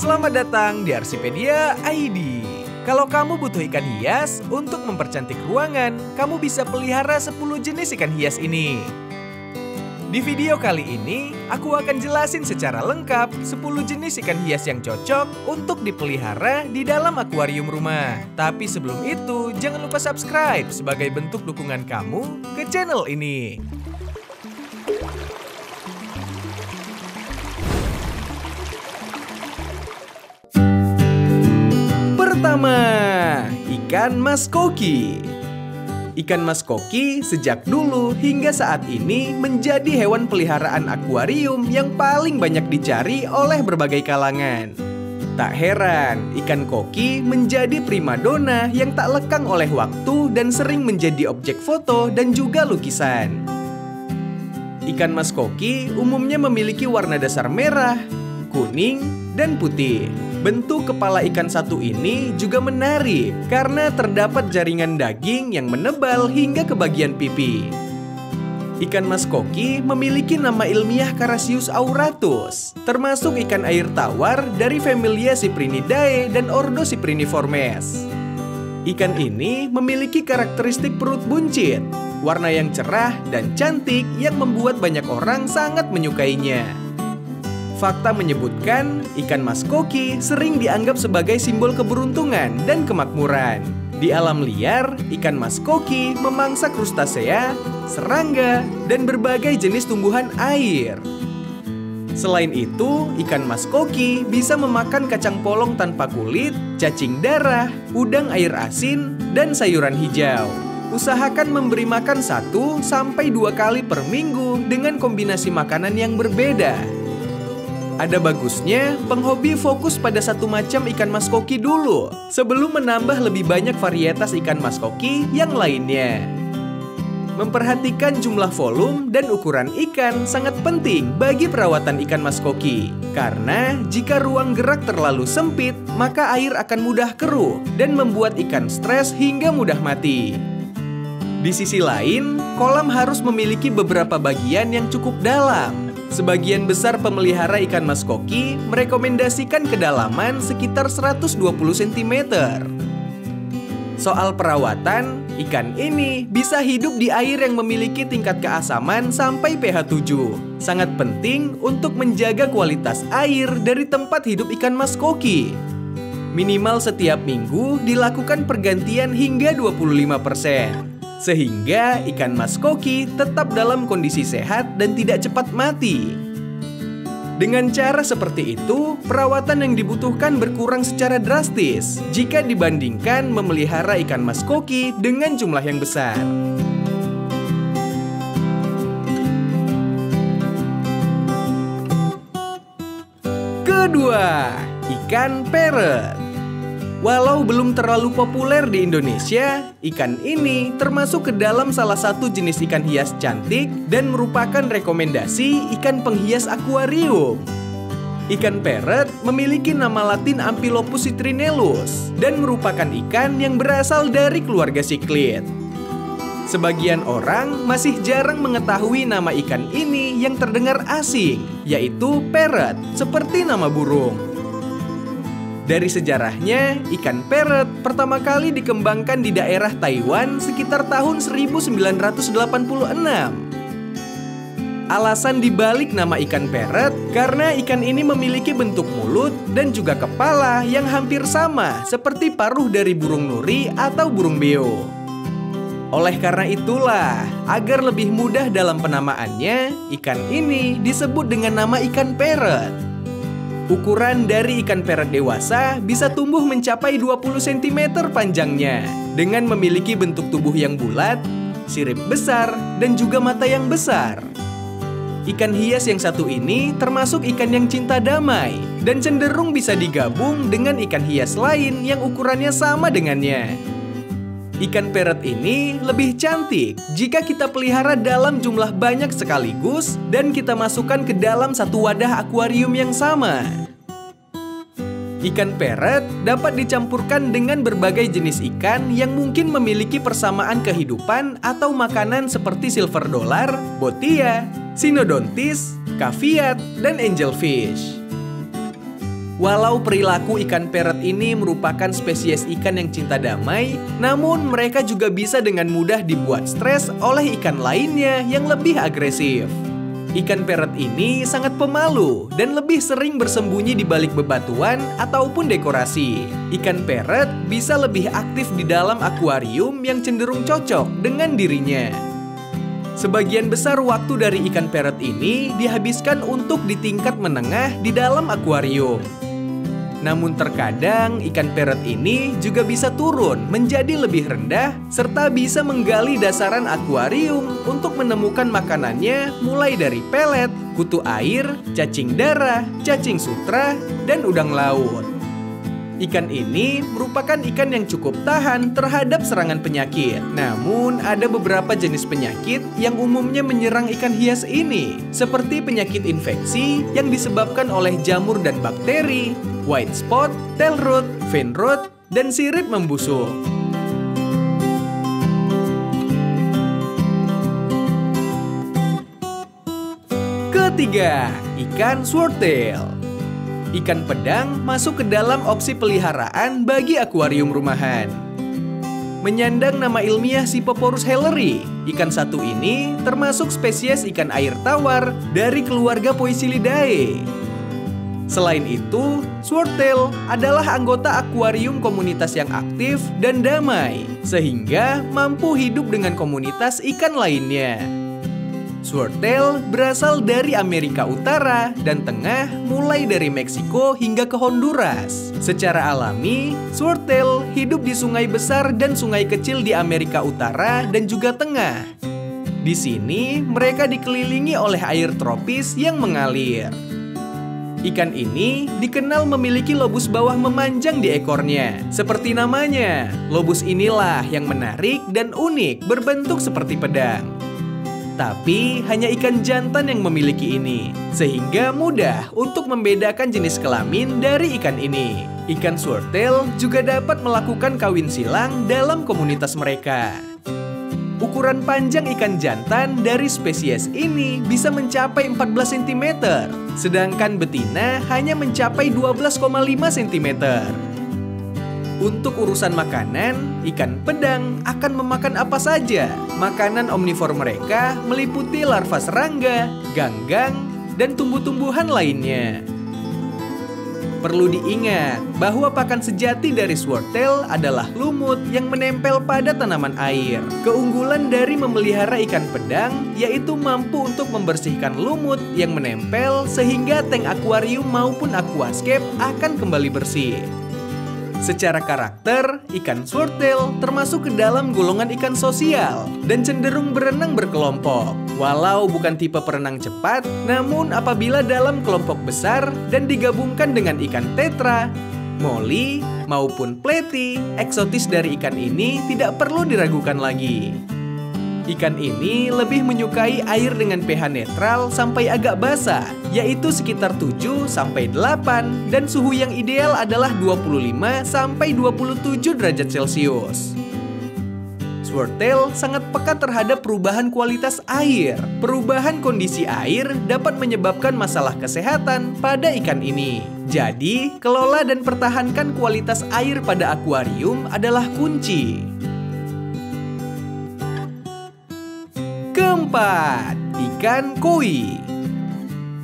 Selamat datang di Arsipedia ID. Kalau kamu butuh ikan hias untuk mempercantik ruangan, kamu bisa pelihara 10 jenis ikan hias ini. Di video kali ini, aku akan jelasin secara lengkap 10 jenis ikan hias yang cocok untuk dipelihara di dalam akuarium rumah. Tapi sebelum itu, jangan lupa subscribe sebagai bentuk dukungan kamu ke channel ini. Pertama, ikan mas koki. Ikan mas koki sejak dulu hingga saat ini menjadi hewan peliharaan akuarium yang paling banyak dicari oleh berbagai kalangan. Tak heran, ikan koki menjadi primadona yang tak lekang oleh waktu dan sering menjadi objek foto dan juga lukisan. Ikan mas koki umumnya memiliki warna dasar merah, kuning, dan putih. Bentuk kepala ikan satu ini juga menarik karena terdapat jaringan daging yang menebal hingga ke bagian pipi. Ikan mas koki memiliki nama ilmiah Carassius auratus, termasuk ikan air tawar dari familia Cyprinidae dan ordo Cypriniformes. Ikan ini memiliki karakteristik perut buncit, warna yang cerah dan cantik yang membuat banyak orang sangat menyukainya. Fakta menyebutkan, ikan mas koki sering dianggap sebagai simbol keberuntungan dan kemakmuran. Di alam liar, ikan mas koki memangsa krustasea, serangga, dan berbagai jenis tumbuhan air. Selain itu, ikan mas koki bisa memakan kacang polong tanpa kulit, cacing darah, udang air asin, dan sayuran hijau. Usahakan memberi makan 1-2 kali per minggu dengan kombinasi makanan yang berbeda. Ada bagusnya, penghobi fokus pada satu macam ikan mas koki dulu, sebelum menambah lebih banyak varietas ikan mas koki yang lainnya. Memperhatikan jumlah volume dan ukuran ikan sangat penting bagi perawatan ikan mas koki. Karena jika ruang gerak terlalu sempit, maka air akan mudah keruh dan membuat ikan stres hingga mudah mati. Di sisi lain, kolam harus memiliki beberapa bagian yang cukup dalam. Sebagian besar pemelihara ikan mas koki merekomendasikan kedalaman sekitar 120 cm. Soal perawatan, ikan ini bisa hidup di air yang memiliki tingkat keasaman sampai pH 7. Sangat penting untuk menjaga kualitas air dari tempat hidup ikan mas koki. Minimal setiap minggu dilakukan pergantian hingga 25%. Sehingga ikan mas koki tetap dalam kondisi sehat dan tidak cepat mati. Dengan cara seperti itu, perawatan yang dibutuhkan berkurang secara drastis jika dibandingkan memelihara ikan mas koki dengan jumlah yang besar. Kedua, ikan parrot. Walau belum terlalu populer di Indonesia, ikan ini termasuk ke dalam salah satu jenis ikan hias cantik dan merupakan rekomendasi ikan penghias akuarium. Ikan parrot memiliki nama latin Amphilophus citrinellus dan merupakan ikan yang berasal dari keluarga siklid. Sebagian orang masih jarang mengetahui nama ikan ini yang terdengar asing, yaitu parrot, seperti nama burung. Dari sejarahnya, ikan parrot pertama kali dikembangkan di daerah Taiwan sekitar tahun 1986. Alasan dibalik nama ikan parrot karena ikan ini memiliki bentuk mulut dan juga kepala yang hampir sama seperti paruh dari burung nuri atau burung beo. Oleh karena itulah, agar lebih mudah dalam penamaannya, ikan ini disebut dengan nama ikan parrot. Ukuran dari ikan parrot dewasa bisa tumbuh mencapai 20 cm panjangnya, dengan memiliki bentuk tubuh yang bulat, sirip besar, dan juga mata yang besar. Ikan hias yang satu ini termasuk ikan yang cinta damai, dan cenderung bisa digabung dengan ikan hias lain yang ukurannya sama dengannya. Ikan parrot ini lebih cantik jika kita pelihara dalam jumlah banyak sekaligus dan kita masukkan ke dalam satu wadah akuarium yang sama. Ikan parrot dapat dicampurkan dengan berbagai jenis ikan yang mungkin memiliki persamaan kehidupan atau makanan seperti silver dollar, botia, Synodontis, caviat, dan angelfish. Walau perilaku ikan parrot ini merupakan spesies ikan yang cinta damai, namun mereka juga bisa dengan mudah dibuat stres oleh ikan lainnya yang lebih agresif. Ikan parrot ini sangat pemalu dan lebih sering bersembunyi di balik bebatuan ataupun dekorasi. Ikan parrot bisa lebih aktif di dalam akuarium yang cenderung cocok dengan dirinya. Sebagian besar waktu dari ikan parrot ini dihabiskan untuk di tingkat menengah di dalam akuarium. Namun terkadang ikan parrot ini juga bisa turun menjadi lebih rendah serta bisa menggali dasaran akuarium untuk menemukan makanannya mulai dari pelet, kutu air, cacing darah, cacing sutra, dan udang laut. Ikan ini merupakan ikan yang cukup tahan terhadap serangan penyakit. Namun ada beberapa jenis penyakit yang umumnya menyerang ikan hias ini, seperti penyakit infeksi yang disebabkan oleh jamur dan bakteri, white spot, tail rot, vein rot, dan sirip membusuk. Ketiga, ikan swordtail. Ikan pedang masuk ke dalam opsi peliharaan bagi akuarium rumahan. Menyandang nama ilmiah Scyphoporus helleri, ikan satu ini termasuk spesies ikan air tawar dari keluarga Poecilidae. Selain itu, swordtail adalah anggota akuarium komunitas yang aktif dan damai, sehingga mampu hidup dengan komunitas ikan lainnya. Swordtail berasal dari Amerika Utara dan Tengah, mulai dari Meksiko hingga ke Honduras. Secara alami, swordtail hidup di sungai besar dan sungai kecil di Amerika Utara dan juga Tengah. Di sini, mereka dikelilingi oleh air tropis yang mengalir. Ikan ini dikenal memiliki lobus bawah memanjang di ekornya. Seperti namanya, lobus inilah yang menarik dan unik, berbentuk seperti pedang. Tapi hanya ikan jantan yang memiliki ini, sehingga mudah untuk membedakan jenis kelamin dari ikan ini. Ikan swordtail juga dapat melakukan kawin silang dalam komunitas mereka. Ukuran panjang ikan jantan dari spesies ini bisa mencapai 14 cm, sedangkan betina hanya mencapai 12,5 cm. Untuk urusan makanan, ikan pedang akan memakan apa saja. Makanan omnivor mereka meliputi larva serangga, ganggang, dan tumbuh-tumbuhan lainnya. Perlu diingat bahwa pakan sejati dari swordtail adalah lumut yang menempel pada tanaman air. Keunggulan dari memelihara ikan pedang yaitu mampu untuk membersihkan lumut yang menempel sehingga tank akuarium maupun aquascape akan kembali bersih. Secara karakter, ikan swordtail termasuk ke dalam golongan ikan sosial dan cenderung berenang berkelompok. Walau bukan tipe perenang cepat, namun apabila dalam kelompok besar dan digabungkan dengan ikan tetra, molly, maupun platy, eksotis dari ikan ini tidak perlu diragukan lagi. Ikan ini lebih menyukai air dengan pH netral sampai agak basah, yaitu sekitar 7-8, dan suhu yang ideal adalah 25-27 derajat Celcius. Swordtail sangat peka terhadap perubahan kualitas air. Perubahan kondisi air dapat menyebabkan masalah kesehatan pada ikan ini. Jadi, kelola dan pertahankan kualitas air pada akuarium adalah kunci. Keempat, ikan koi.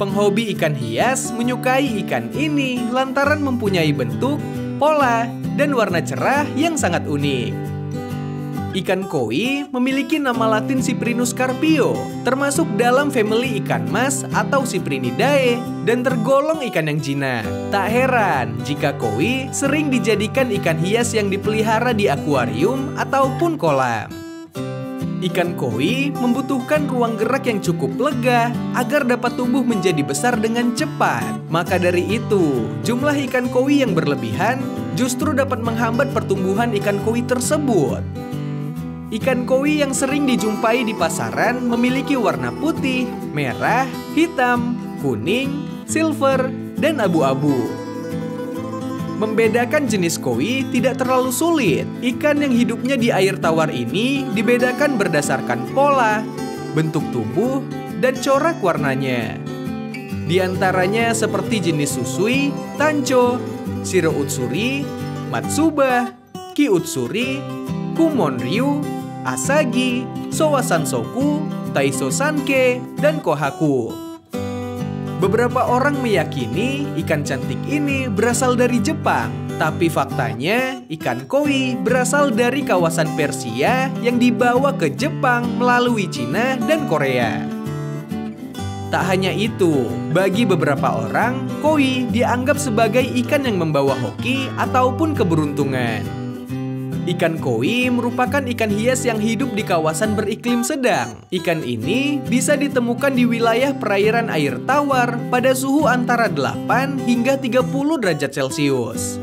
Penghobi ikan hias menyukai ikan ini lantaran mempunyai bentuk, pola, dan warna cerah yang sangat unik. Ikan koi memiliki nama latin Cyprinus carpio, termasuk dalam famili ikan mas atau Cyprinidae, dan tergolong ikan yang jinak. Tak heran jika koi sering dijadikan ikan hias yang dipelihara di akuarium ataupun kolam. Ikan koi membutuhkan ruang gerak yang cukup lega agar dapat tumbuh menjadi besar dengan cepat. Maka dari itu, jumlah ikan koi yang berlebihan justru dapat menghambat pertumbuhan ikan koi tersebut. Ikan koi yang sering dijumpai di pasaran memiliki warna putih, merah, hitam, kuning, silver, dan abu-abu. Membedakan jenis koi tidak terlalu sulit. Ikan yang hidupnya di air tawar ini dibedakan berdasarkan pola, bentuk tubuh, dan corak warnanya. Di antaranya seperti jenis susui, tancho, shiro utsuri, matsuba, ki utsuri, kumonryu, asagi, sowa sansoku, taiso sanke, dan kohaku. Beberapa orang meyakini ikan cantik ini berasal dari Jepang, tapi faktanya ikan koi berasal dari kawasan Persia yang dibawa ke Jepang melalui Cina dan Korea. Tak hanya itu, bagi beberapa orang, koi dianggap sebagai ikan yang membawa hoki ataupun keberuntungan. Ikan koi merupakan ikan hias yang hidup di kawasan beriklim sedang. Ikan ini bisa ditemukan di wilayah perairan air tawar pada suhu antara 8 hingga 30 derajat Celcius.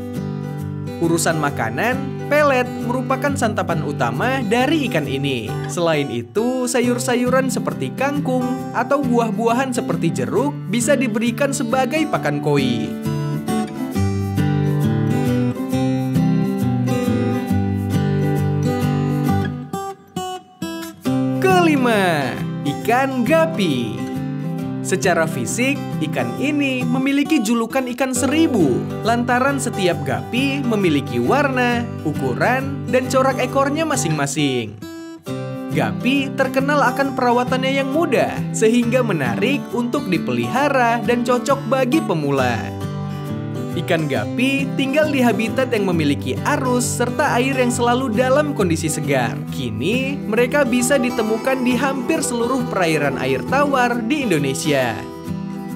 Urusan makanan, pelet merupakan santapan utama dari ikan ini. Selain itu, sayur-sayuran seperti kangkung atau buah-buahan seperti jeruk bisa diberikan sebagai pakan koi. Kelima, ikan gapi. Secara fisik, ikan ini memiliki julukan ikan seribu lantaran setiap gapi memiliki warna, ukuran, dan corak ekornya masing-masing. Gapi terkenal akan perawatannya yang mudah, sehingga menarik untuk dipelihara dan cocok bagi pemula. Ikan gapi tinggal di habitat yang memiliki arus serta air yang selalu dalam kondisi segar. Kini, mereka bisa ditemukan di hampir seluruh perairan air tawar di Indonesia.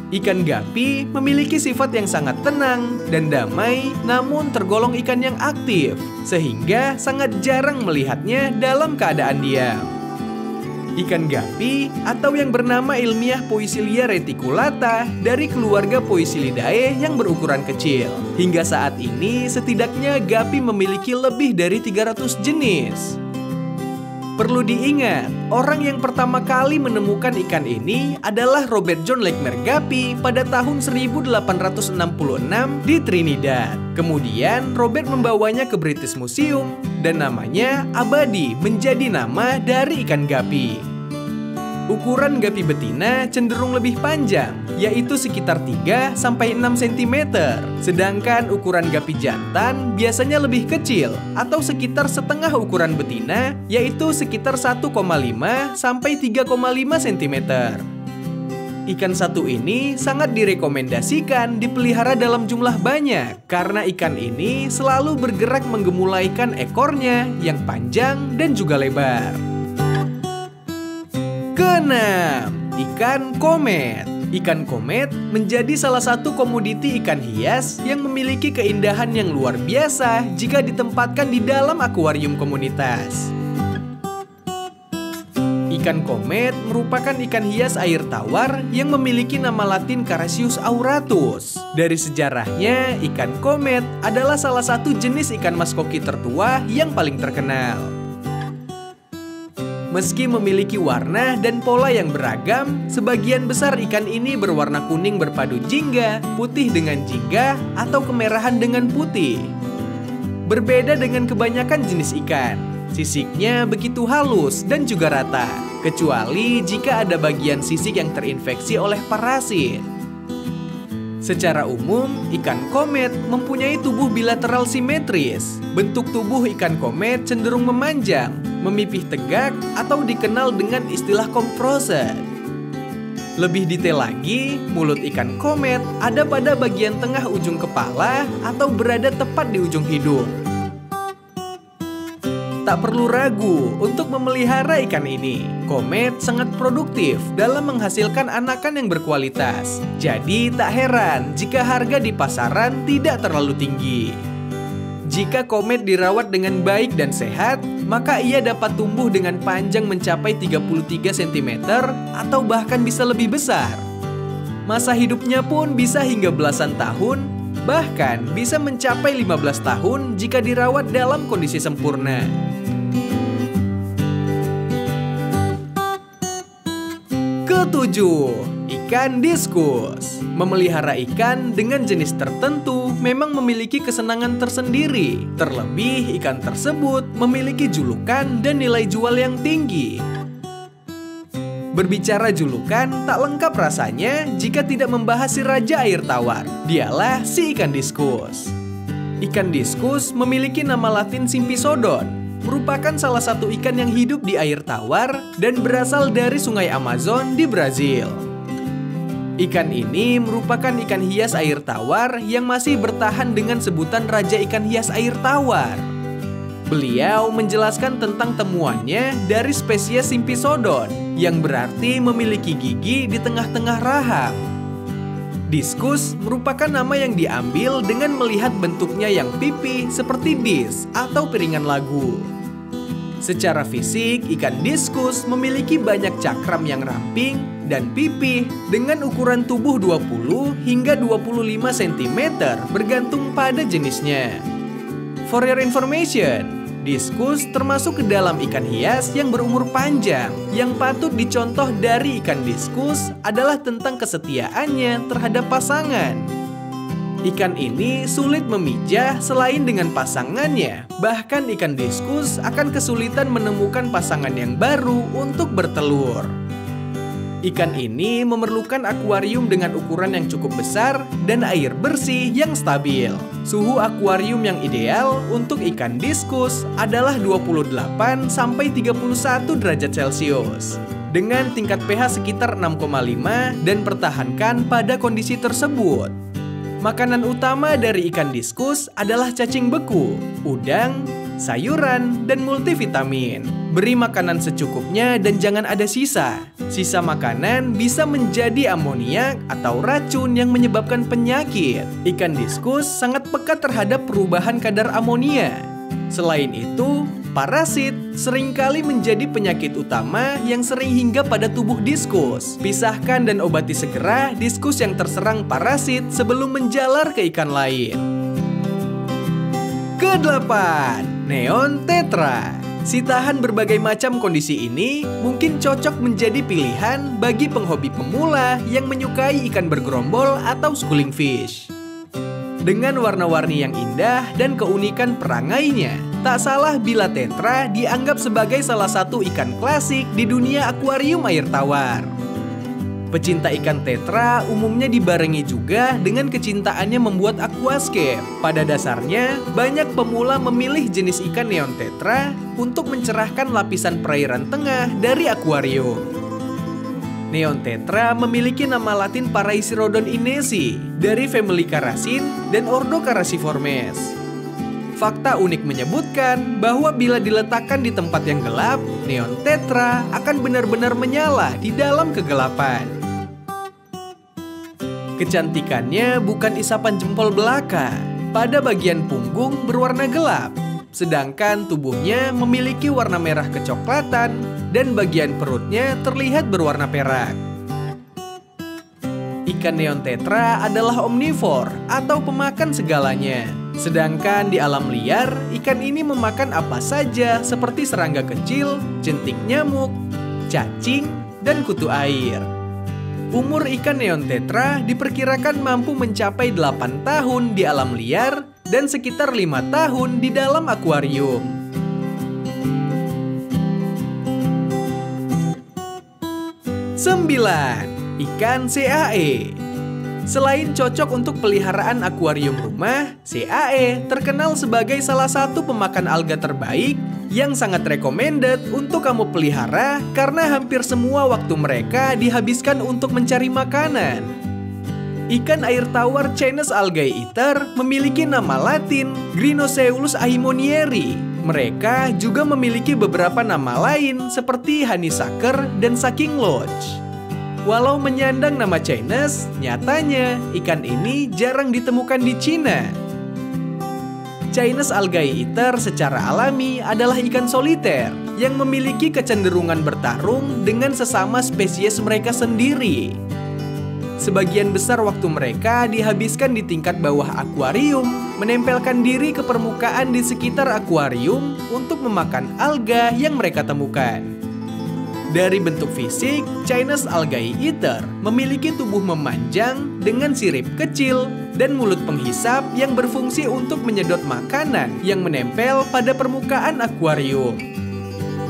Ikan gapi memiliki sifat yang sangat tenang dan damai, namun tergolong ikan yang aktif, sehingga sangat jarang melihatnya dalam keadaan diam. Ikan gapi atau yang bernama ilmiah Poecilia reticulata dari keluarga Poecilidae yang berukuran kecil. Hingga saat ini setidaknya gapi memiliki lebih dari 300 jenis. Perlu diingat, orang yang pertama kali menemukan ikan ini adalah Robert John Lechmer Guppy pada tahun 1866 di Trinidad. Kemudian Robert membawanya ke British Museum dan namanya abadi menjadi nama dari ikan gapi. Ukuran gapi betina cenderung lebih panjang, yaitu sekitar 3-6 cm. Sedangkan ukuran gapi jantan biasanya lebih kecil atau sekitar setengah ukuran betina, yaitu sekitar 1,5-3,5 cm. Ikan satu ini sangat direkomendasikan dipelihara dalam jumlah banyak karena ikan ini selalu bergerak menggemulaikan ekornya yang panjang dan juga lebar. Keenam, ikan komet. Ikan komet menjadi salah satu komoditi ikan hias yang memiliki keindahan yang luar biasa jika ditempatkan di dalam akuarium komunitas. Ikan komet merupakan ikan hias air tawar yang memiliki nama latin Carassius auratus. Dari sejarahnya, ikan komet adalah salah satu jenis ikan mas koki tertua yang paling terkenal. Meski memiliki warna dan pola yang beragam, sebagian besar ikan ini berwarna kuning berpadu jingga, putih dengan jingga, atau kemerahan dengan putih. Berbeda dengan kebanyakan jenis ikan, sisiknya begitu halus dan juga rata, kecuali jika ada bagian sisik yang terinfeksi oleh parasit. Secara umum, ikan komet mempunyai tubuh bilateral simetris. Bentuk tubuh ikan komet cenderung memanjang, memipih tegak, atau dikenal dengan istilah komprose. Lebih detail lagi, mulut ikan komet ada pada bagian tengah ujung kepala atau berada tepat di ujung hidung. Tak perlu ragu untuk memelihara ikan ini. Komet sangat produktif dalam menghasilkan anakan yang berkualitas. Jadi tak heran jika harga di pasaran tidak terlalu tinggi. Jika komet dirawat dengan baik dan sehat, maka ia dapat tumbuh dengan panjang mencapai 33 cm atau bahkan bisa lebih besar. Masa hidupnya pun bisa hingga belasan tahun, bahkan bisa mencapai 15 tahun jika dirawat dalam kondisi sempurna. Ketujuh, ikan diskus. Memelihara ikan dengan jenis tertentu memang memiliki kesenangan tersendiri. Terlebih, ikan tersebut memiliki julukan dan nilai jual yang tinggi. Berbicara julukan, tak lengkap rasanya jika tidak membahas si raja air tawar. Dialah si ikan diskus. Ikan diskus memiliki nama latin Sympisodon, merupakan salah satu ikan yang hidup di air tawar dan berasal dari sungai Amazon di Brazil. Ikan ini merupakan ikan hias air tawar yang masih bertahan dengan sebutan Raja Ikan Hias Air Tawar. Beliau menjelaskan tentang temuannya dari spesies Sympisodon, yang berarti memiliki gigi di tengah-tengah rahang. Diskus merupakan nama yang diambil dengan melihat bentuknya yang pipih seperti dis atau piringan lagu. Secara fisik, ikan diskus memiliki banyak cakram yang ramping dan pipih dengan ukuran tubuh 20 hingga 25 cm bergantung pada jenisnya. For your information, diskus termasuk ke dalam ikan hias yang berumur panjang. Yang patut dicontoh dari ikan diskus adalah tentang kesetiaannya terhadap pasangan. Ikan ini sulit memijah selain dengan pasangannya. Bahkan ikan diskus akan kesulitan menemukan pasangan yang baru untuk bertelur. Ikan ini memerlukan akuarium dengan ukuran yang cukup besar dan air bersih yang stabil. Suhu akuarium yang ideal untuk ikan diskus adalah 28 sampai 31 derajat Celcius. Dengan tingkat pH sekitar 6,5 dan pertahankan pada kondisi tersebut. Makanan utama dari ikan diskus adalah cacing beku, udang, sayuran, dan multivitamin. Beri makanan secukupnya dan jangan ada sisa. Sisa makanan bisa menjadi amoniak atau racun yang menyebabkan penyakit. Ikan diskus sangat peka terhadap perubahan kadar amonia. Selain itu, parasit seringkali menjadi penyakit utama yang sering hingga pada tubuh diskus. Pisahkan dan obati segera diskus yang terserang parasit sebelum menjalar ke ikan lain. Kedelapan, neon tetra. Si tahan berbagai macam kondisi ini mungkin cocok menjadi pilihan bagi penghobi pemula yang menyukai ikan bergerombol atau schooling fish. Dengan warna-warni yang indah dan keunikan perangainya, tak salah bila tetra dianggap sebagai salah satu ikan klasik di dunia akuarium air tawar. Pecinta ikan tetra umumnya dibarengi juga dengan kecintaannya membuat aquascape. Pada dasarnya, banyak pemula memilih jenis ikan neon tetra untuk mencerahkan lapisan perairan tengah dari akuarium. Neon tetra memiliki nama latin Paraisirodon inesi dari famili Carasin dan ordo Carassiformes. Fakta unik menyebutkan bahwa bila diletakkan di tempat yang gelap, neon tetra akan benar-benar menyala di dalam kegelapan. Kecantikannya bukan isapan jempol belaka. Pada bagian punggung berwarna gelap, sedangkan tubuhnya memiliki warna merah kecoklatan dan bagian perutnya terlihat berwarna perak. Ikan neon tetra adalah omnivor atau pemakan segalanya. Sedangkan di alam liar, ikan ini memakan apa saja seperti serangga kecil, jentik nyamuk, cacing, dan kutu air. Umur ikan neon tetra diperkirakan mampu mencapai 8 tahun di alam liar dan sekitar 5 tahun di dalam akuarium. Sembilan, ikan CAE. Selain cocok untuk peliharaan akuarium rumah, CAE terkenal sebagai salah satu pemakan alga terbaik yang sangat recommended untuk kamu pelihara karena hampir semua waktu mereka dihabiskan untuk mencari makanan. Ikan air tawar Chinese algae eater memiliki nama latin Grinoceulus ahimonieri. Mereka juga memiliki beberapa nama lain seperti honeysucker dan sucking lodge. Walau menyandang nama Chinese, nyatanya ikan ini jarang ditemukan di Cina. Chinese algae eater secara alami adalah ikan soliter yang memiliki kecenderungan bertarung dengan sesama spesies mereka sendiri. Sebagian besar waktu mereka dihabiskan di tingkat bawah akuarium, menempelkan diri ke permukaan di sekitar akuarium untuk memakan alga yang mereka temukan. Dari bentuk fisik, Chinese algae eater memiliki tubuh memanjang dengan sirip kecil dan mulut penghisap yang berfungsi untuk menyedot makanan yang menempel pada permukaan akuarium.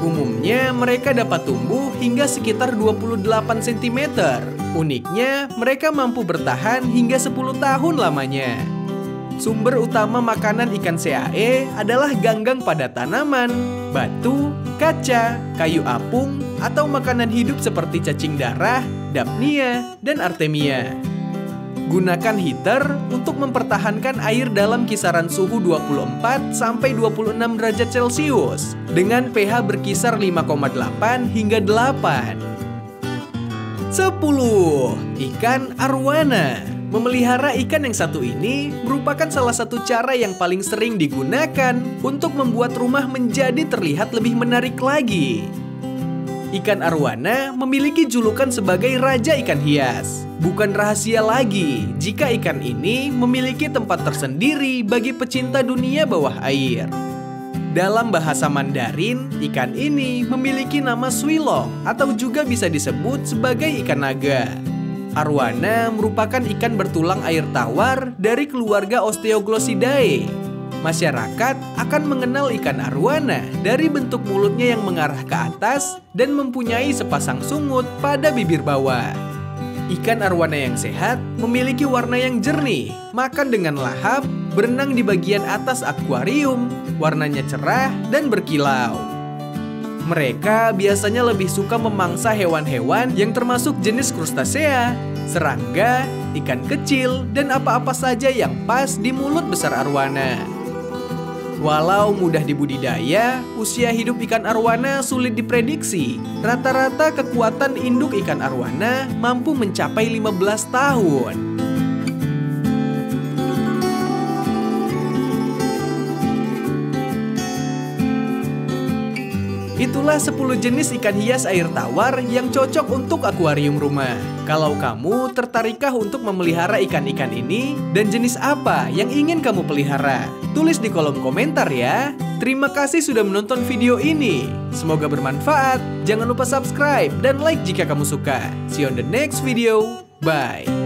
Umumnya mereka dapat tumbuh hingga sekitar 28 cm. Uniknya, mereka mampu bertahan hingga 10 tahun lamanya. Sumber utama makanan ikan CAE adalah ganggang pada tanaman, batu, kaca, kayu apung, atau makanan hidup seperti cacing darah, Daphnia, dan Artemia. Gunakan heater untuk mempertahankan air dalam kisaran suhu 24-26 derajat Celcius dengan pH berkisar 5,8 hingga 8. 10. Ikan arwana. Memelihara ikan yang satu ini merupakan salah satu cara yang paling sering digunakan untuk membuat rumah menjadi terlihat lebih menarik lagi. Ikan arwana memiliki julukan sebagai raja ikan hias. Bukan rahasia lagi jika ikan ini memiliki tempat tersendiri bagi pecinta dunia bawah air. Dalam bahasa Mandarin, ikan ini memiliki nama swilong atau juga bisa disebut sebagai ikan naga. Arwana merupakan ikan bertulang air tawar dari keluarga Osteoglossidae. Masyarakat akan mengenal ikan arwana dari bentuk mulutnya yang mengarah ke atas dan mempunyai sepasang sungut pada bibir bawah. Ikan arwana yang sehat memiliki warna yang jernih, makan dengan lahap, berenang di bagian atas akuarium, warnanya cerah dan berkilau. Mereka biasanya lebih suka memangsa hewan-hewan yang termasuk jenis krustasea, serangga, ikan kecil, dan apa-apa saja yang pas di mulut besar arwana. Walau mudah dibudidaya, usia hidup ikan arwana sulit diprediksi. Rata-rata kekuatan induk ikan arwana mampu mencapai 15 tahun. Itulah 10 jenis ikan hias air tawar yang cocok untuk akuarium rumah. Kalau kamu tertarikkah untuk memelihara ikan-ikan ini? Dan jenis apa yang ingin kamu pelihara? Tulis di kolom komentar ya. Terima kasih sudah menonton video ini. Semoga bermanfaat. Jangan lupa subscribe dan like jika kamu suka. See you on the next video. Bye.